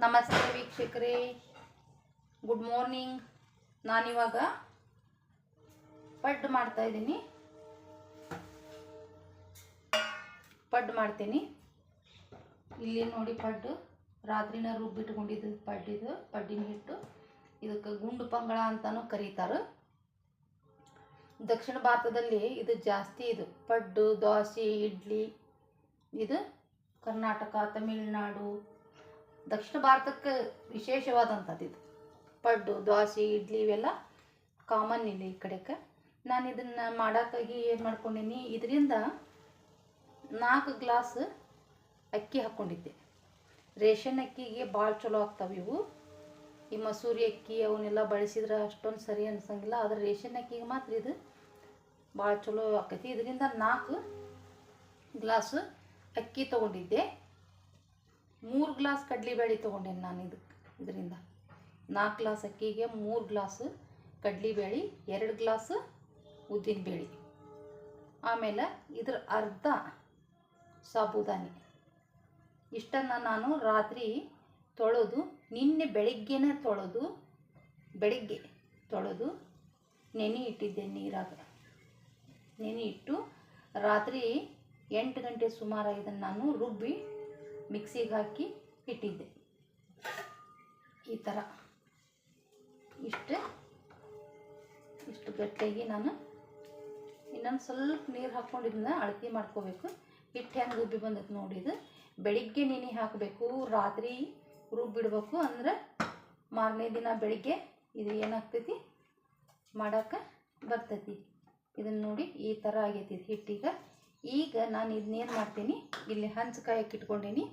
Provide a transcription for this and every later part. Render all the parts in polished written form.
ನಮಸ್ತೆ ವೀಕ್ಷಕರೇ, good morning. ನಾನಿವಾಗ ಪಡ್ಡು ಮಾಡ್ತೀನಿ. ಇಲ್ಲಿ ನೋಡಿ, ಪಡ್ಡು ರಾತ್ರಿನ ರುಬ್ಬಿಟ್ಕೊಂಡಿದ್ದು ಪಡ್ಡಿನ ಹಿಟ್ಟು. ಇದಕ್ಕೆ ಗುಂಡು ಪಂಗಳ ಅಂತಲೂ ಕರೀತಾರೆ. ದಕ್ಷಿಣ ಭಾರತದಲ್ಲಿ ಇದು ಜಾಸ್ತಿ. ಇದು ಪಡ್ಡು, ದೋಸೆ, ಇಡ್ಲಿ ಇದು ಕರ್ನಾಟಕ, ತಮಿಳುನಾಡು, ದಕ್ಷಿಣ ಭಾರತಕ್ಕೆ ವಿಶೇಷವಾದಂಥದ್ದು. ಇದು ಪಡ್ಡು, ದೋಸೆ, ಇಡ್ಲಿ ಇವೆಲ್ಲ ಕಾಮನ್ ಇಲ್ಲಿ ಈ ಕಡೆಗೆ. ನಾನು ಇದನ್ನು ಮಾಡೋಕ್ಕಾಗಿ ಏನು ಮಾಡ್ಕೊಂಡೀನಿ, ಇದರಿಂದ 4 ಗ್ಲಾಸ್ ಅಕ್ಕಿ ಹಾಕ್ಕೊಂಡಿದ್ದೆ. ರೇಷನ್ ಅಕ್ಕಿಗೆ ಭಾಳ ಚಲೋ ಆಗ್ತಾವೆ ಇವು. ಈ ಮಸೂರಿ ಅಕ್ಕಿ ಅವನ್ನೆಲ್ಲ ಬಳಸಿದ್ರೆ ಅಷ್ಟೊಂದು ಸರಿ ಅನ್ಸಂಗಿಲ್ಲ. ಆದರೆ ರೇಷನ್ ಅಕ್ಕಿಗೆ ಮಾತ್ರ ಇದು ಭಾಳ ಚಲೋ ಆಕೈತಿ. ಇದರಿಂದ 4 ಗ್ಲಾಸ್ ಅಕ್ಕಿ ತೊಗೊಂಡಿದ್ದೆ. 3 ಗ್ಲಾಸ್ ಕಡಲೆಬೇಳೆ ತೊಗೊಂಡೇನೆ ನಾನು. ಇದರಿಂದ 4 ಗ್ಲಾಸ್ ಅಕ್ಕಿಗೆ 3 ಗ್ಲಾಸ್ ಕಡಲೆಬೇಳೆ, 2 ಗ್ಲಾಸ್ ಉದ್ದಿನಬೇಳೆ, ಆಮೇಲೆ ಇದ್ರ ಅರ್ಧ ಸಾಬುದಾನಿ. ಇಷ್ಟನ್ನು ನಾನು ರಾತ್ರಿ ತೊಳೆದು, ನಿನ್ನೆ ಬೆಳಗ್ಗೆ ತೊಳೆದು ನೆನೆ ಇಟ್ಟಿದ್ದೆ. ನೀರಾಗ ನೆನೆ ಇಟ್ಟು ರಾತ್ರಿ 8 ಗಂಟೆ ಸುಮಾರು ಇದನ್ನು ನಾನು ರುಬ್ಬಿ ಮಿಕ್ಸಿಗೆ ಹಾಕಿ ಇಟ್ಟಿದ್ದೆ. ಈ ಥರ ಇಷ್ಟು ಗಟ್ಟಿಯಾಗಿ ನಾನು ಇನ್ನೊಂದು ಸ್ವಲ್ಪ ನೀರು ಹಾಕ್ಕೊಂಡಿದ್ದನ್ನ ಅಳತೆ ಮಾಡ್ಕೋಬೇಕು. ಹಿಟ್ಟು ಹೆಂಗೆ ರುಬ್ಬಿ ಬಂದೈತೆ ನೋಡಿ. ಇದು ಬೆಳಿಗ್ಗೆ ನೆನೆ ಹಾಕಬೇಕು, ರಾತ್ರಿ ರುಬ್ಬಿಡ್ಬೇಕು. ಅಂದ್ರೆ ಮಾರನೇ ದಿನ ಬೆಳಿಗ್ಗೆ ಇದು ಏನಾಗ್ತೈತಿ, ಮಾಡೋಕ್ಕೆ ಬರ್ತೈತಿ. ಇದನ್ನು ನೋಡಿ ಈ ಥರ ಆಗೈತಿ ಹಿಟ್ಟೀಗ. ಈಗ ನಾನು ಇದನ್ನೇನು ಮಾಡ್ತೀನಿ, ಇಲ್ಲಿ ಹಂಚಕಾಯಕ್ಕೆ ಇಟ್ಕೊಂಡೀನಿ.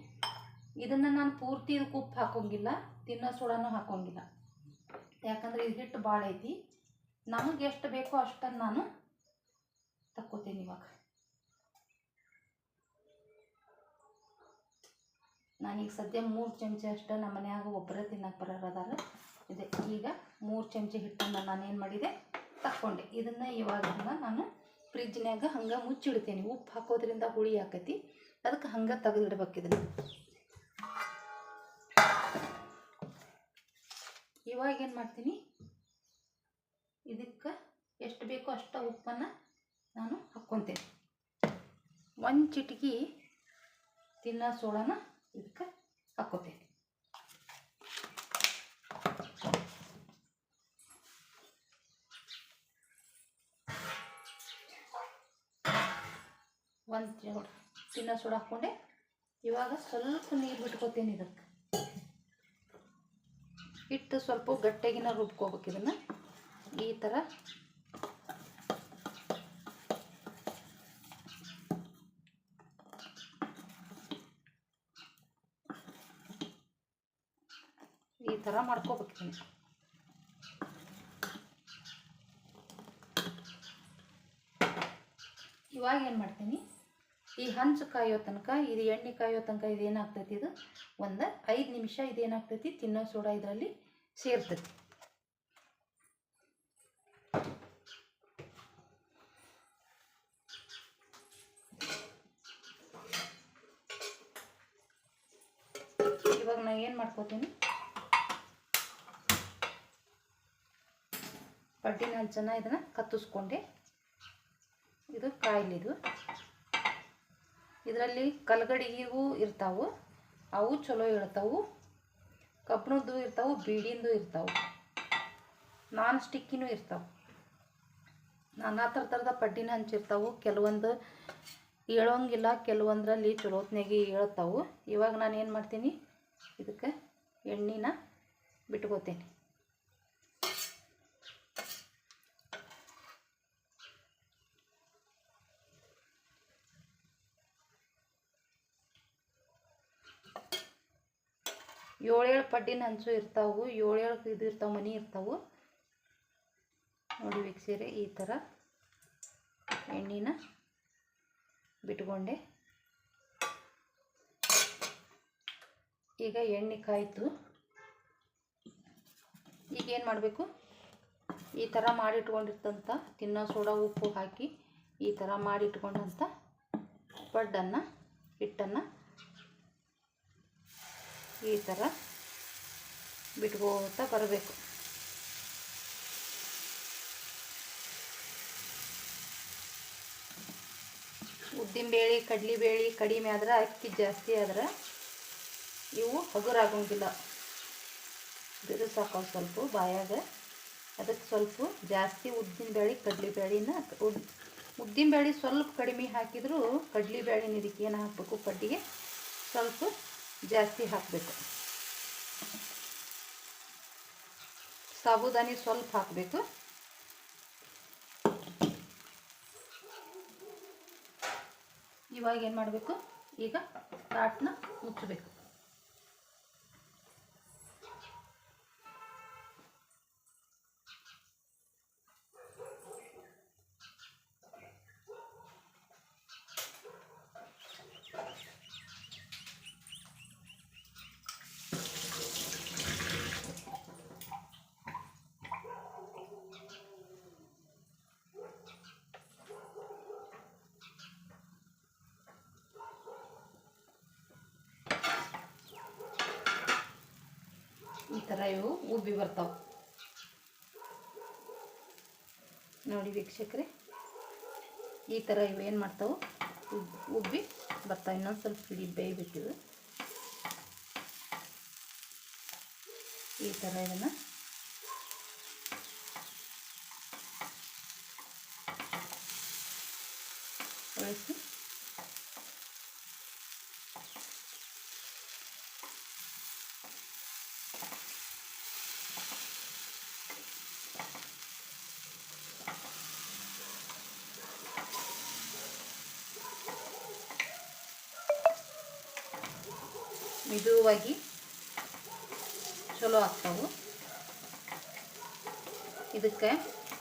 ಇದನ್ನು ನಾನು ಪೂರ್ತಿ ಇದಕ್ಕೆ ಉಪ್ಪು ಹಾಕೋಂಗಿಲ್ಲ, ತಿನ್ನೋ ಸೋಡಾನು ಹಾಕೋಂಗಿಲ್ಲ. ಯಾಕಂದರೆ ಇದು ಹಿಟ್ಟು ಭಾಳ ಐತಿ. ನಮಗೆ ಎಷ್ಟು ಬೇಕೋ ಅಷ್ಟನ್ನು ನಾನು ತಕ್ಕೋತೀನಿ. ಇವಾಗ ನಾನೀಗ ಸದ್ಯ 3 ಚಮಚೆ ಅಷ್ಟು, ನಮ್ಮ ಮನ್ಯಾಗ ಒಬ್ಬರೇ ತಿನ್ನಕ್ಕೆ ಬರೋದಾರ ಇದೆ. ಈಗ 3 ಚಮಚೆ ಹಿಟ್ಟನ್ನು ನಾನೇನು ಮಾಡಿದೆ, ತಕ್ಕೊಂಡೆ. ಇದನ್ನು ಇವಾಗಿಂದ ನಾನು ಫ್ರಿಜ್ನ್ಯಾಗ ಹಂಗೆ ಮುಚ್ಚಿಡ್ತೀನಿ. ಉಪ್ಪು ಹಾಕೋದ್ರಿಂದ ಹುಳಿ ಆಕೈತಿ, ಅದಕ್ಕೆ ಹಂಗೆ ತೆಗೆದಿಡ್ಬೇಕು. ಇದನ್ನು ಇವಾಗ ಏನು ಮಾಡ್ತೀನಿ, ಇದಕ್ಕೆ ಎಷ್ಟು ಬೇಕೋ ಅಷ್ಟು ಉಪ್ಪನ್ನು ನಾನು ಹಾಕ್ಕೊತೀನಿ. 1 ಚಿಟಿಕೆ ತಿನ್ನೋ ಸೋಡಾನ ಇದಕ್ಕೆ ಹಾಕ್ಕೋತೀನಿ. ಒಂದು ತಿನ್ನೋ ಸೋಡಾ ಹಾಕ್ಕೊಂಡೆ. ಇವಾಗ ಸ್ವಲ್ಪ ನೀರು ಬಿಟ್ಕೋತೀನಿ. ಇದಕ್ಕೆ ಹಿಟ್ಟು ಸ್ವಲ್ಪ ಗಟ್ಟಿಯಾಗಿನ ರುಬ್ಕೋಬೇಕು. ಇದನ್ನು ಈ ಥರ ಮಾಡ್ಕೋಬೇಕು. ಇದನ್ನು ಇವಾಗ ಏನು ಮಾಡ್ತೀನಿ, ಈ ಹಂಚು ಕಾಯೋ ತನಕ, ಇದು ಎಣ್ಣೆ ಕಾಯೋ ತನಕ ಇದೇನಾಗ್ತೈತಿ, ಇದು ಒಂದು 5 ನಿಮಿಷ ಇದೇನಾಗ್ತೈತಿ, ತಿನ್ನೋ ಸೋಡಾ ಇದರಲ್ಲಿ ಸೇರ್ತೈತಿ. ಇವಾಗ ನಾನು ಏನು ಮಾಡ್ಕೋತೀನಿ, ಪಡ್ಡಿನ ಹಂಚನ್ನು ಇದನ್ನು ಕತ್ತಿಸ್ಕೊಂಡೆ. ಇದು ಕಾಯಿಲಿದು. ಇದರಲ್ಲಿ ಕಲ್ಗಡಿಗೂ ಇರ್ತಾವೆ, ಅವು ಚಲೋ ಇರ್ತಾವೆ. ಕಬ್ಬಿಣದ್ದು ಇರ್ತಾವೆ, ಬೀಡಿಂದು ಇರ್ತಾವೆ, ನಾನ್ ಸ್ಟಿಕ್ಕಿನೂ ಇರ್ತಾವೆ. ನಾನಾ ಥರದ ಪಡ್ಡಿನ ಹಂಚಿರ್ತಾವೆ. ಕೆಲವೊಂದು ಏಳೋಂಗಿಲ್ಲ, ಕೆಲವೊಂದರಲ್ಲಿ ಚಲೋತ್ನಾಗಿ ಏಳ್ತಾವೆ. ಇವಾಗ ನಾನು ಏನು ಮಾಡ್ತೀನಿ, ಇದಕ್ಕೆ ಎಣ್ಣೆನ ಬಿಟ್ಕೋತೀನಿ. ಏಳೇಳು ಪಡ್ಡಿನ ಹಂಚು ಇರ್ತಾವೆ, 7 ಇದು ಇರ್ತಾವೆ, ಮನೆ ಇರ್ತಾವೆ ನೋಡಿ ವೀಕ್ಷಕರೇ. ಈ ಥರ ಎಣ್ಣೆನ ಬಿಟ್ಕೊಂಡೆ. ಈಗ ಎಣ್ಣೆ ಕಾಯ್ತು. ಈಗ ಏನು ಮಾಡಬೇಕು, ಈ ಥರ ಮಾಡಿಟ್ಕೊಂಡಿರ್ತಂಥ ತಿನ್ನೋ ಸೋಡಾ, ಉಪ್ಪು ಹಾಕಿ ಈ ಥರ ಮಾಡಿಟ್ಕೊಂಡಂಥ ಪಡ್ಡನ್ನು, ಹಿಟ್ಟನ್ನು ಈ ಥರ ಬಿಟ್ಕೋತಾ ಬರಬೇಕು. ಉದ್ದಿನಬೇಳೆ ಕಡಲೆಬೇಳೆ ಕಡಿಮೆ ಆದ್ರೆ, ಅಕ್ಕಿ ಜಾಸ್ತಿ ಆದ್ರೆ ಇವು ಹಗುರಾಗಂಗಿಲ್ಲ, ಬಿರುಸಾಕಾವು ಸ್ವಲ್ಪ ಬಾಯಾಗ. ಅದಕ್ಕೆ ಸ್ವಲ್ಪ ಜಾಸ್ತಿ ಉದ್ದಿನಬೇಳೆ ಕಡಲೆಬೇಳೆನ ಉದ್ದಿನಬೇಳೆ ಸ್ವಲ್ಪ ಕಡಿಮೆ ಹಾಕಿದರೂ ಕಡಲೆಬೇಳೆನ ಇದಕ್ಕೆ ಏನು ಹಾಕಬೇಕು, ಪಡ್ಡಿಗೆ ಸ್ವಲ್ಪ ಜಾಸ್ತಿ ಹಾಕಬೇಕು. ಸಾಬುದಾನಿ ಸ್ವಲ್ಪ ಹಾಕಬೇಕು. ಇವಾಗ ಏನು ಮಾಡಬೇಕು, ಈಗ ತಾಟನ್ನ ಮುಚ್ಚಬೇಕು. ಈ ಥರ ಇವು ಉಬ್ಬಿ ಬರ್ತಾವೆ ನೋಡಿ ವೀಕ್ಷಕರೇ. ಈ ಥರ ಇವು ಏನು ಮಾಡ್ತಾವೆ, ಉಬ್ಬಿ ಬರ್ತಾವೆ. ಇನ್ನೊಂದು ಸ್ವಲ್ಪ ಹಿಡಿ ಬೇಯಬೇಕಿದು. ಈ ಥರ ಇದನ್ನು ಒಳಿಸಿ ಮಿದುವಾಗಿ ಚಲೋ ಆಗ್ತಾವೆ. ಇದಕ್ಕೆ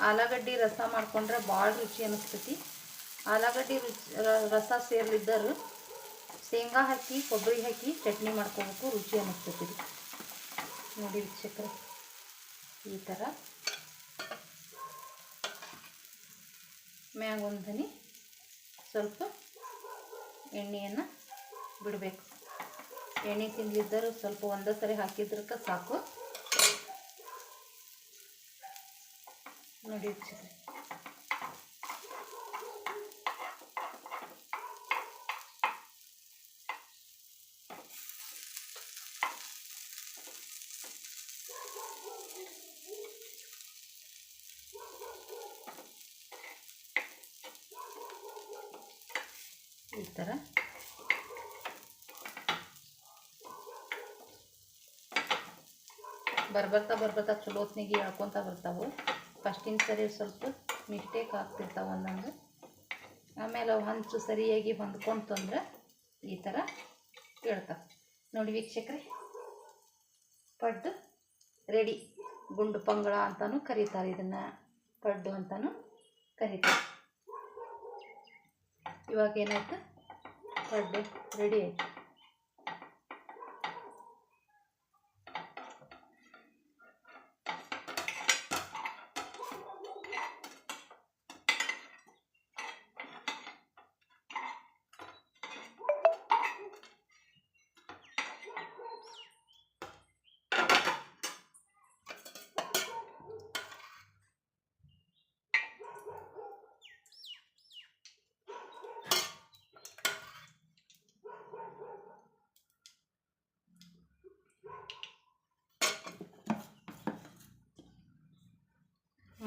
ಆಲೂಗಡ್ಡೆ ರಸ ಮಾಡ್ಕೊಂಡ್ರೆ ಭಾಳ ರುಚಿ ಅನ್ನಿಸ್ತೈತಿ. ಆಲೂಗಡ್ಡೆ ರಸ ಸೇರ್ಲಿದ್ದರು ಶೇಂಗಾ ಹಾಕಿ ಕೊಬ್ಬರಿ ಹಾಕಿ ಚಟ್ನಿ ಮಾಡ್ಕೋಬೇಕು, ರುಚಿ ಅನ್ನಿಸ್ತೈತಿ. ನೋಡಿ ವೀಕ್ಷಕರೇ, ಈ ಥರ ಮ್ಯಾಗ ಒಂದು ಹನಿ ಸ್ವಲ್ಪ ಎಣ್ಣೆಯನ್ನು ಬಿಡಬೇಕು. ಎಣ್ಣೆ ತಿಂದಿದ್ದರು ಸ್ವಲ್ಪ ಒಂದೇ ಸರಿ ಹಾಕಿದ್ರಕ್ಕೆ ಸಾಕು. ನೋಡಿ ವೀಕ್ಷಕರೇ, ಈ ಥರ ಬರ್ಬರ್ತಾ ಚಲೋತ್ನಿಗೆ ಎಳ್ಕೊತ ಬರ್ತಾವೆ. ಫಸ್ಟಿನ ಸರಿ ಸ್ವಲ್ಪ ಮಿಸ್ಟೇಕ್ ಆಗ್ತಿರ್ತಾವೆ ಒಂದೊಂದು. ಆಮೇಲೆ ಅವು ಹಂಚು ಸರಿಯಾಗಿ ಹೊಂದ್ಕೊಂತು ಅಂದ್ರೆ ಈ ಥರ ಹೇಳ್ತಾವೆ. ನೋಡಿ ವೀಕ್ಷಕರೇ, ಪಡ್ಡು ರೆಡಿ. ಗುಂಡು ಪಂಗಳ ಅಂತಲೂ ಕರೀತಾರೆ, ಇದನ್ನು ಪಡ್ಡು ಅಂತಲೂ ಕರೀತಾರೆ. ಇವಾಗ ಏನಾಯ್ತು, ಪಡ್ಡು ರೆಡಿ ಆಯಿತು.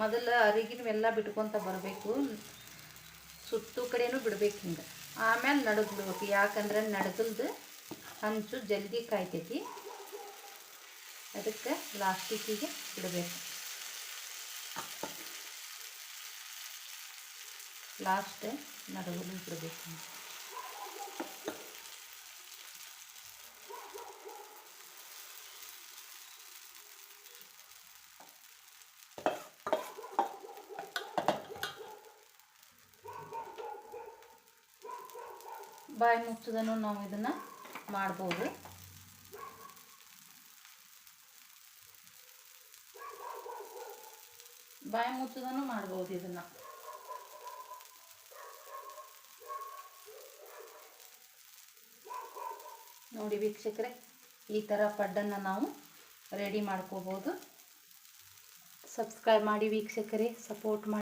ಮೊದಲು ಅರಿಗಿನವೆಲ್ಲ ಬಿಟ್ಕೊತ ಬರಬೇಕು, ಸುತ್ತು ಕಡೆನೂ ಬಿಡ್ಬೇಕು ಹಿಂಗೆ. ಆಮೇಲೆ ನಡುಗೆ ಬಿಡ್ಬೇಕು, ಯಾಕಂದ್ರೆ ನಡ್ಗಲ್ದು ಹಂಚು ಜಲ್ದಿ ಕಾಯ್ತೈತಿ. ಅದಕ್ಕೆ ಲಾಸ್ಟಿಗೆ ಬಿಡಬೇಕು. ಲಾಸ್ಟ್ ನಡುಗಲು ಬಿಡಬೇಕು. ಬಾಯಿ ಮುಚ್ಚದನ್ನು ನಾವು ಇದನ್ನು ಮಾಡ್ಬೋದು. ಬಾಯಿ ಮುಚ್ಚದನ್ನು ಮಾಡ್ಬೋದು ಇದನ್ನು. ನೋಡಿ ವೀಕ್ಷಕರೇ, ಈ ಥರ ಪಡ್ಡನ್ನು ನಾವು ರೆಡಿ ಮಾಡ್ಕೋಬೋದು. ಸಬ್ಸ್ಕ್ರೈಬ್ ಮಾಡಿ ವೀಕ್ಷಕರೇ, ಸಪೋರ್ಟ್ ಮಾಡಿ.